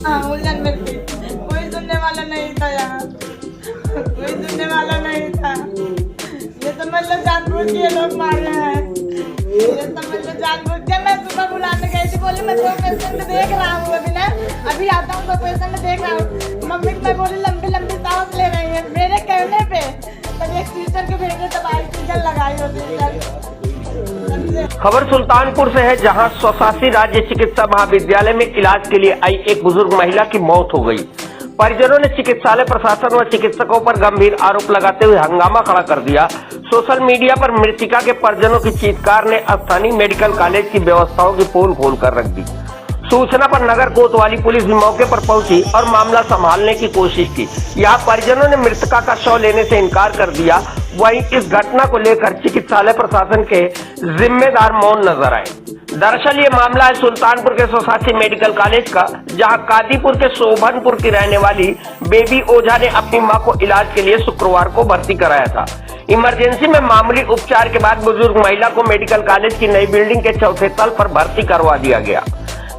उलझन में थी, कोई सुनने वाला नहीं था यहाँ, कोई सुनने वाला नहीं था। ये समझ लो जानबूझ के ये लोग मारे हैं, ये समझ लो जानबूझ के। मैं सुबह बुलाने गई थी, बोली मैं 2 पेशेंट देख रहा हूँ, अभी ना अभी आता हूँ, 2 पेशेंट देख रहा हूँ। मम्मी मैं बोली लंबी लंबी सांस ले रही है, मेरे कहने पे तब एक सिस्टर को भेजे, तब ऑक्सीजन लगाई हो सिस्टर। खबर सुल्तानपुर से है, जहां स्वशासी राज्य चिकित्सा महाविद्यालय में इलाज के लिए आई एक बुजुर्ग महिला की मौत हो गई। परिजनों ने चिकित्सालय प्रशासन व चिकित्सकों पर गंभीर आरोप लगाते हुए हंगामा खड़ा कर दिया। सोशल मीडिया पर मृतिका के परिजनों की चीत्कार ने स्थानीय मेडिकल कॉलेज की व्यवस्थाओं की पोल खोल कर रख दी। सूचना पर नगर कोतवाली पुलिस भी मौके पर पहुंची और मामला संभालने की कोशिश की। यहाँ परिजनों ने मृतका का शव लेने से इनकार कर दिया। वहीं इस घटना को लेकर चिकित्सालय प्रशासन के जिम्मेदार मौन नजर आए। दरअसल ये मामला है सुल्तानपुर के स्वशासी मेडिकल कॉलेज का, जहां कादीपुर के शोभनपुर की रहने वाली बेबी ओझा ने अपनी मां को इलाज के लिए शुक्रवार को भर्ती कराया था। इमरजेंसी में मामूली उपचार के बाद बुजुर्ग महिला को मेडिकल कॉलेज की नई बिल्डिंग के 4थे तल पर भर्ती करवा दिया गया।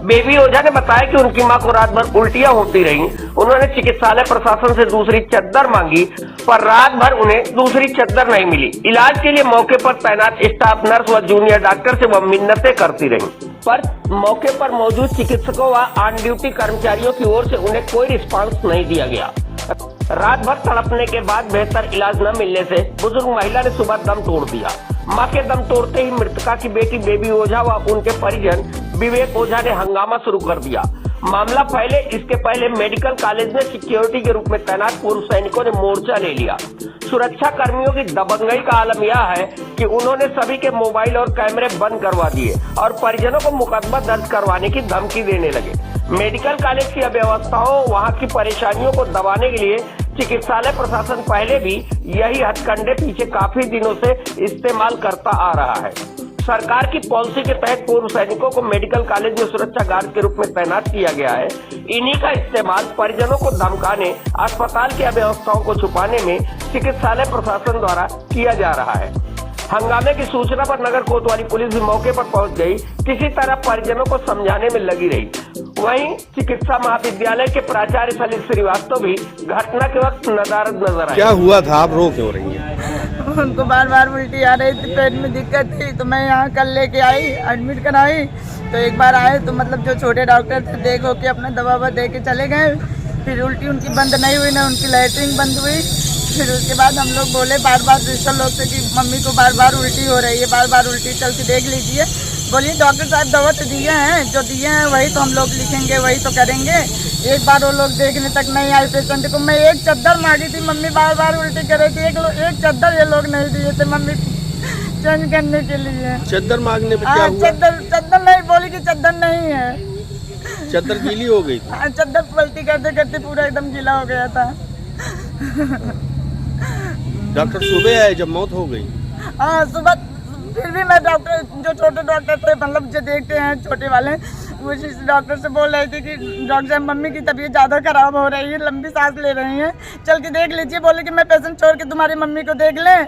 बेबी ओझा ने बताया कि उनकी मां को रात भर उल्टियां होती रहीं। उन्होंने चिकित्सालय प्रशासन से दूसरी चद्दर मांगी, पर रात भर उन्हें दूसरी चद्दर नहीं मिली। इलाज के लिए मौके पर तैनात स्टाफ नर्स व जूनियर डॉक्टर से वह मिन्नतें करती रहीं, पर मौके पर मौजूद चिकित्सकों व ऑन ड्यूटी कर्मचारियों की ओर से उन्हें कोई रिस्पांस नहीं दिया गया। रात भर तड़पने के बाद बेहतर इलाज न मिलने से बुजुर्ग महिला ने सुबह दम तोड़ दिया। मां के दम तोड़ते ही मृतका की बेटी बेबी ओझा व उनके परिजन विवेक ओझा ने हंगामा शुरू कर दिया। मामला फैले इसके पहले मेडिकल कॉलेज में सिक्योरिटी के रूप में तैनात पूर्व सैनिकों ने मोर्चा ले लिया। सुरक्षा कर्मियों की दबंगई का आलम यह है कि उन्होंने सभी के मोबाइल और कैमरे बंद करवा दिए और परिजनों को मुकदमा दर्ज करवाने की धमकी देने लगे। मेडिकल कॉलेज की अव्यवस्थाओं, वहां की परेशानियों को दबाने के लिए चिकित्सालय प्रशासन पहले भी यही हथकंडे पिछले काफी दिनों से इस्तेमाल करता आ रहा है। सरकार की पॉलिसी के तहत पूर्व सैनिकों को मेडिकल कॉलेज में सुरक्षा गार्ड के रूप में तैनात किया गया है। इन्हीं का इस्तेमाल परिजनों को धमकाने, अस्पताल की अव्यवस्थाओं को छुपाने में चिकित्सालय प्रशासन द्वारा किया जा रहा है। हंगामे की सूचना पर नगर कोतवाली पुलिस भी मौके पर पहुंच गई, किसी तरह परिजनों को समझाने में लगी रही। वहीं चिकित्सा महाविद्यालय के प्राचार्य सलिल श्रीवास्तव भी घटना के वक्त नदारद नजर आए। क्या हुआ था, आप रो क्यों रही हैं? उनको बार बार उल्टी आ रही थी, पेट में दिक्कत थी, तो मैं यहाँ कल लेके आई, एडमिट कराई। तो एक बार आए तो मतलब जो छोटे डॉक्टर थे देखो कि अपना दवा ववा दे के चले गए। फिर उल्टी उनकी बंद नहीं हुई, ना उनकी लैट्रिन बंद हुई। फिर उसके बाद हम लोग बोले बार बार सिस्टर लोग से कि मम्मी को बार बार उल्टी हो रही है, बार बार उल्टी, चल के देख लीजिए। बोलिए डॉक्टर साहब दवा तो दिए हैं, जो दिए हैं वही तो हम लोग लिखेंगे, वही तो करेंगे। एक बार वो लोग देखने तक नहीं आए पेशेंट को। मैं एक चद्दर मांगी थी, मम्मी बार बार उल्टी कर रही थी, एक चद्दर ये लोग नहीं दिए थे मम्मी चेंज करने के लिए। चद्दर मांगने पे क्या हुआ? चद्दर नहीं, बोली कि चद्दर नहीं है। चद्दर गीली हो गई थी? चद्दर पलटी करते करते पूरा एकदम गीला हो गया था। डॉक्टर सुबह आए जब मौत हो गई? हाँ सुबह। फिर भी मैं डॉक्टर, जो छोटे डॉक्टर थे मतलब जो देखते हैं छोटे वाले, उसी डॉक्टर से बोल रहे थे कि डॉक्टर साहब मम्मी की तबीयत ज़्यादा खराब हो रही है, लंबी सांस ले रही हैं, चल के देख लीजिए। बोले कि मैं पेशेंट छोड़ के तुम्हारी मम्मी को देख लें।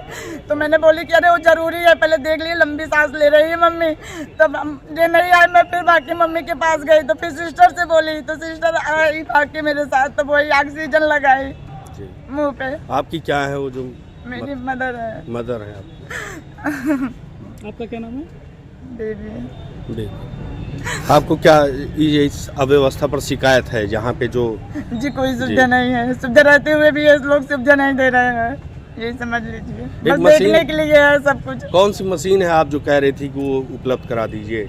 तो मैंने बोली कि अरे वो ज़रूरी है, पहले देख लिए, लंबी सांस ले रही है मम्मी। तब ये नहीं आए, मैं फिर बाकी मम्मी के पास गई, तो फिर सिस्टर से बोली, तो सिस्टर आई भाग के मेरे साथ, तो वही ऑक्सीजन लगाई मुँह पे। आपकी क्या है वो जो? मेरी मदर है। मदर है आप? आपका क्या नाम है? बेबी। आपको क्या इस अव्यवस्था पर शिकायत है जहाँ पे जो? जी कोई सुविधा नहीं है, सुविधा रहते हुए भी ये लोग सुविधा नहीं दे रहे हैं, यही समझ लीजिए। बस देखने के लिए है सब कुछ। कौन सी मशीन है आप जो कह रही थी कि वो उपलब्ध करा दीजिए?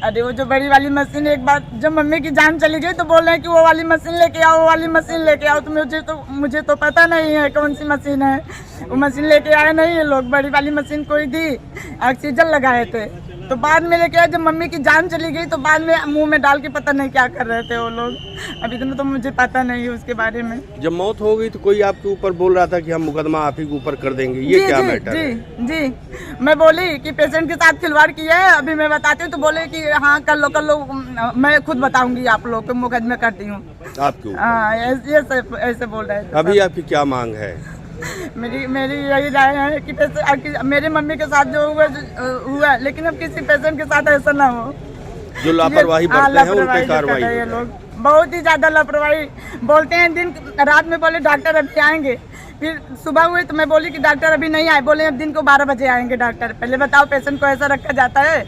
अरे वो जो बड़ी वाली मशीन, एक बार जब मम्मी की जान चली गई तो बोल रहे हैं कि वो वाली मशीन लेके आओ, वो वाली मशीन लेके आओ। तो मुझे तो पता नहीं है कौन सी मशीन है। वो मशीन लेके आए नहीं ये लोग, बड़ी वाली मशीन कोई दी, ऑक्सीजन लगाए थे। तो बाद में लेके आए, जब मम्मी की जान चली गई तो बाद में मुंह में डाल के पता नहीं क्या कर रहे थे वो लोग। अभी तो मुझे पता नहीं है उसके बारे में। जब मौत हो गई तो कोई आपके ऊपर बोल रहा था कि हम मुकदमा आप ही के ऊपर कर देंगे, ये क्या मैटर है? जी मैं बोली कि पेशेंट के साथ खिलवाड़ किया है, अभी मैं बताती हूँ। तो बोले कि हाँ कर लो, मैं खुद बताऊंगी आप लोग को, मुकदमे करती हूँ आपके ऊपर। हाँ ऐसे बोल रहे थे। अभी आपकी क्या मांग है? मेरी यही राय है कि मेरे मम्मी के साथ जो हुआ, लेकिन अब किसी पेशेंट के साथ ऐसा ना हो। जो लापरवाही बरते हैं उन पे कार्रवाई। ये लोग बहुत ही ज्यादा लापरवाही। बोलते हैं दिन रात में बोले डॉक्टर अभी आएंगे, फिर सुबह हुई तो मैं बोली कि डॉक्टर अभी नहीं आए, बोले अब दिन को 12 बजे आएंगे डॉक्टर। पहले बताओ पेशेंट को ऐसा रखा जाता है?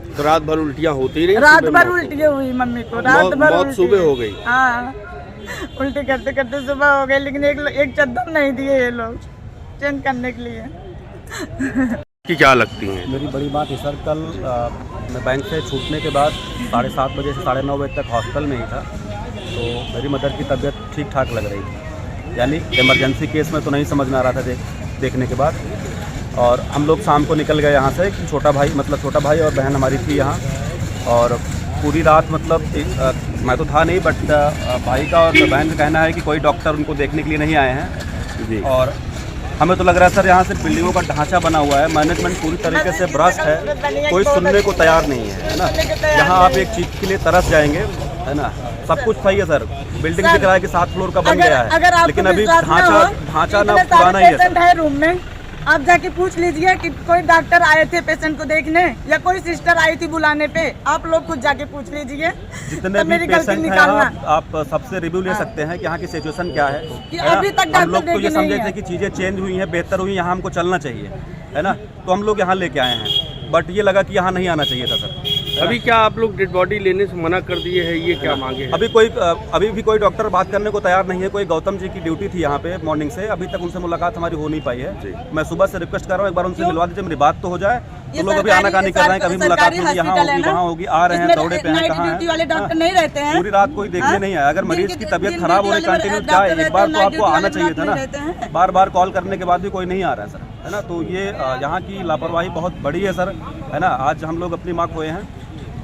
तो रात भर उल्टियाँ होती रही? रात भर उल्टियाँ हुई मम्मी को, रात भर मौत सुबह हो गई। हाँ, उल्टी करते करते सुबह हो गई, लेकिन एक चद्दर नहीं दिए ये लोग चेंज करने के लिए। कि क्या लगती हैं? मेरी बड़ी बात है सर, कल मैं बैंक से छूटने के बाद 7:30 बजे से 9:30 बजे तक हॉस्पिटल में ही था। तो मेरी मदर की तबीयत ठीक ठाक लग रही थी, यानी इमरजेंसी केस में तो नहीं समझ में आ रहा था देखने के बाद। और हम लोग शाम को निकल गए यहाँ से कि छोटा भाई और बहन हमारी थी यहाँ, और पूरी रात मतलब मैं तो था नहीं, बट भाई का और बहन का कहना है कि कोई डॉक्टर उनको देखने के लिए नहीं आए हैं जी। और हमें तो लग रहा है सर यहाँ से बिल्डिंगों का ढांचा बना हुआ है, मैनेजमेंट पूरी तरीके से भ्रष्ट है, कोई सुनने को तैयार नहीं है ना। यहाँ आप एक चीज़ के लिए तरस जाएंगे, है ना। सब कुछ सही है सर, बिल्डिंग दिख रहा है कि 7 फ्लोर का बन गया है, लेकिन अभी ढांचा ना पुराना ही है सर। रूम में आप जाके पूछ लीजिए कि कोई डॉक्टर आए थे पेशेंट को देखने या कोई सिस्टर आई थी बुलाने पे, आप लोग खुद जाके पूछ लीजिए। जितने भी पेशेंट हैं आप सबसे रिव्यू ले सकते हैं कि यहाँ की सिचुएशन क्या है। अभी तक हम लोग तो ये समझे थे कि चीज़ें चेंज हुई हैं, बेहतर हुई, यहाँ हमको चलना चाहिए, है ना। तो हम लोग यहाँ लेके आए हैं, बट ये लगा कि यहाँ नहीं आना चाहिए था सर। अभी क्या आप लोग डेड बॉडी लेने से मना कर दिए हैं, ये क्या मांगे है? अभी भी कोई डॉक्टर बात करने को तैयार नहीं है। कोई गौतम जी की ड्यूटी थी यहाँ पे मॉर्निंग से, अभी तक उनसे मुलाकात हमारी हो नहीं पाई है। मैं सुबह से रिक्वेस्ट कर रहा हूँ एक बार उनसे मिलवा दीजिए, मेरी बात तो हो जाए। तो लोग अभी आनाकानी कर रहे हैं, कभी मुलाकात होगी, यहाँ होगी, वहाँ होगी, आ रहे हैं, दौड़े पे हैं, कहाँ हैं, पूरी रात कोई देखने नहीं आया। अगर मरीज की तबीयत खराब हो रही कंटिन्यू जाए, एक बार तो आपको आना चाहिए था ना। बार बार कॉल करने के बाद भी कोई नहीं आ रहा है सर, है ना। तो ये यहाँ की लापरवाही बहुत बड़ी है सर, है ना। आज हम लोग अपनी माँ खोए हैं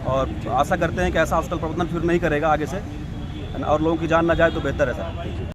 और आशा करते हैं कि ऐसा हॉस्पिटल प्रबंधन फिर नहीं करेगा आगे से, और लोगों की जान ना जाए तो बेहतर है सर।